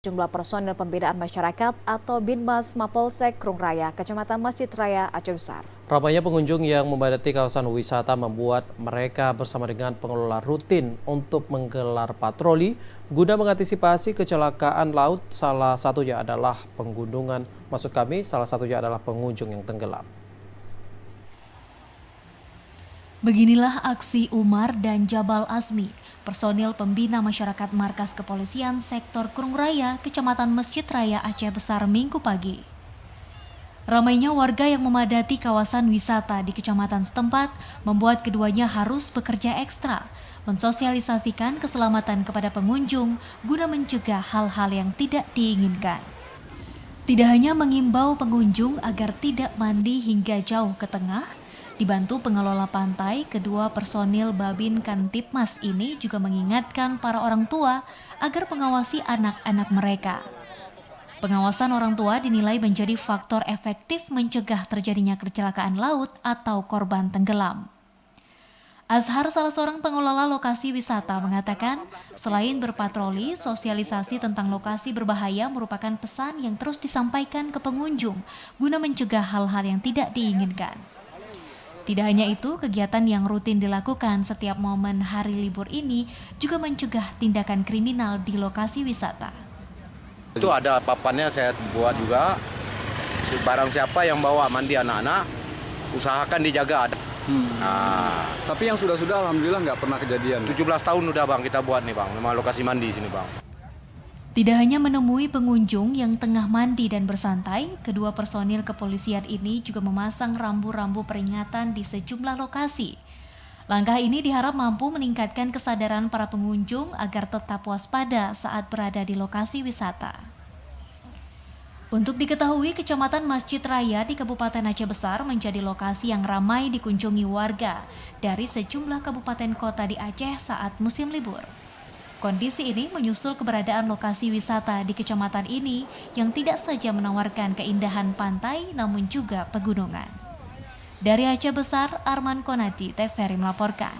Jumlah personil pembinaan masyarakat atau Binmas Mapolsek Krung Raya, Kecamatan Masjid Raya, Aceh Besar. Ramainya pengunjung yang memadati kawasan wisata membuat mereka bersama dengan pengelola rutin untuk menggelar patroli guna mengantisipasi kecelakaan laut. Salah satunya adalah pengunjung yang tenggelam. Beginilah aksi Umar dan Jabal Azmi, personil pembina masyarakat Markas Kepolisian Sektor Krung Raya, Kecamatan Masjid Raya, Aceh Besar, Minggu pagi. Ramainya warga yang memadati kawasan wisata di kecamatan setempat membuat keduanya harus bekerja ekstra, mensosialisasikan keselamatan kepada pengunjung guna mencegah hal-hal yang tidak diinginkan. Tidak hanya mengimbau pengunjung agar tidak mandi hingga jauh ke tengah, dibantu pengelola pantai, kedua personil Babin Kantipmas ini juga mengingatkan para orang tua agar mengawasi anak-anak mereka. Pengawasan orang tua dinilai menjadi faktor efektif mencegah terjadinya kecelakaan laut atau korban tenggelam. Azhar, salah seorang pengelola lokasi wisata, mengatakan selain berpatroli, sosialisasi tentang lokasi berbahaya merupakan pesan yang terus disampaikan ke pengunjung guna mencegah hal-hal yang tidak diinginkan. Tidak hanya itu, kegiatan yang rutin dilakukan setiap momen hari libur ini juga mencegah tindakan kriminal di lokasi wisata. Itu ada papannya saya buat juga, barang siapa yang bawa mandi anak-anak, usahakan dijaga. Tapi yang sudah-sudah alhamdulillah nggak pernah kejadian. 17 tahun udah bang kita buat nih bang, memang lokasi mandi sini bang. Tidak hanya menemui pengunjung yang tengah mandi dan bersantai, kedua personil kepolisian ini juga memasang rambu-rambu peringatan di sejumlah lokasi. Langkah ini diharap mampu meningkatkan kesadaran para pengunjung agar tetap waspada saat berada di lokasi wisata. Untuk diketahui, Kecamatan Masjid Raya di Kabupaten Aceh Besar menjadi lokasi yang ramai dikunjungi warga dari sejumlah kabupaten kota di Aceh saat musim libur. Kondisi ini menyusul keberadaan lokasi wisata di kecamatan ini yang tidak saja menawarkan keindahan pantai namun juga pegunungan. Dari Aceh Besar, Arman Konati, TVRI melaporkan.